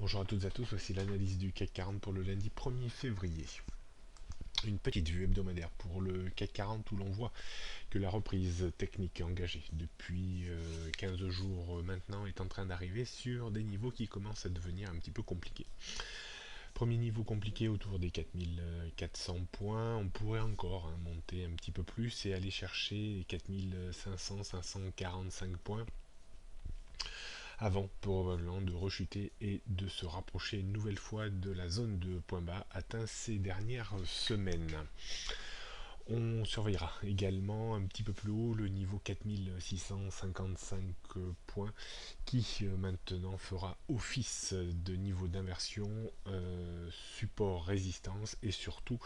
Bonjour à toutes et à tous, voici l'analyse du CAC 40 pour le lundi 1er février. Une petite vue hebdomadaire pour le CAC 40 où l'on voit que la reprise technique engagée depuis 15 jours maintenant est en train d'arriver sur des niveaux qui commencent à devenir un petit peu compliqués. Premier niveau compliqué autour des 4400 points, on pourrait encore monter un petit peu plus et aller chercher 4500-545 points avant probablement de rechuter et de se rapprocher une nouvelle fois de la zone de point bas atteint ces dernières semaines. On surveillera également un petit peu plus haut le niveau 4655 points qui maintenant fera office de niveau d'inversion, support, résistance et surtout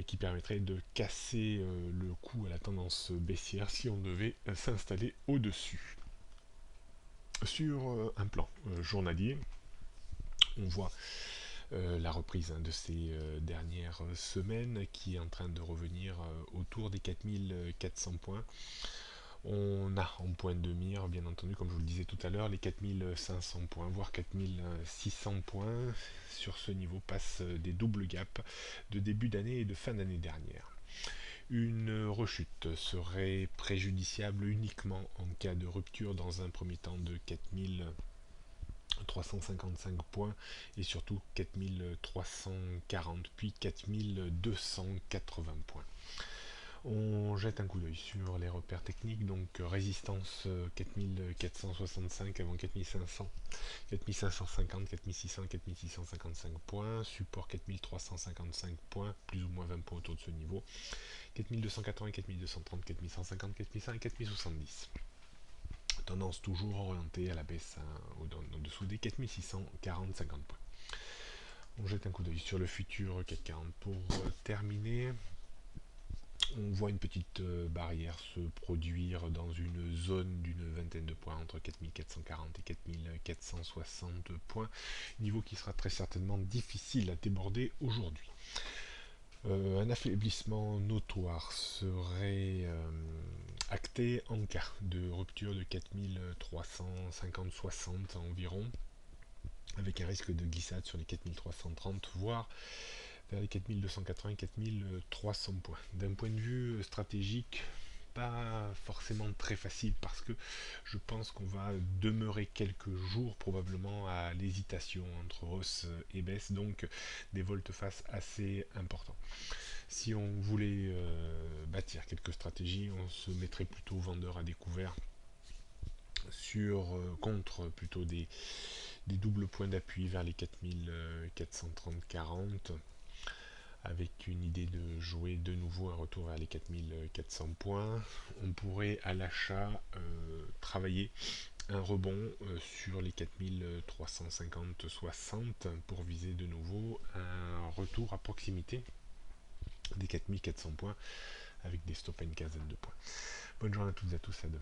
qui permettrait de casser le coup à la tendance baissière si on devait s'installer au-dessus. Sur un plan journalier, on voit la reprise de ces dernières semaines qui est en train de revenir autour des 4400 points. On a en point de mire, bien entendu, comme je vous le disais tout à l'heure, les 4500 points, voire 4600 points. Sur ce niveau passent des doubles gaps de début d'année et de fin d'année dernière. Une rechute serait préjudiciable uniquement en cas de rupture dans un premier temps de 4355 points et surtout 4340 puis 4280 points. On jette un coup d'œil sur les repères techniques, donc résistance 4465 avant 4500, 4550, 4600, 4655 points, support 4355 points, plus ou moins 20 points autour de ce niveau, 4280, 4230, 4150, 4100 et 4070. Tendance toujours orientée à la baisse en dessous des 4640-50 points. On jette un coup d'œil sur le futur CAC 40 pour terminer. On voit une petite barrière se produire dans une zone d'une vingtaine de points entre 4440 et 4460 points, niveau qui sera très certainement difficile à déborder aujourd'hui. Un affaiblissement notoire serait acté en cas de rupture de 4350-60 environ, avec un risque de glissade sur les 4330, voire vers les 4280-4300 points. D'un point de vue stratégique, pas forcément très facile parce que je pense qu'on va demeurer quelques jours probablement à l'hésitation entre hausse et baisse, donc des volte-face assez importants. Si on voulait bâtir quelques stratégies, on se mettrait plutôt vendeur à découvert contre plutôt des doubles points d'appui vers les 4430-40 avec une idée de jouer de nouveau un retour vers les 4400 points. On pourrait à l'achat travailler un rebond sur les 4350-60 pour viser de nouveau un retour à proximité des 4400 points avec des stops à une quinzaine de points. Bonne journée à toutes et à tous, à demain.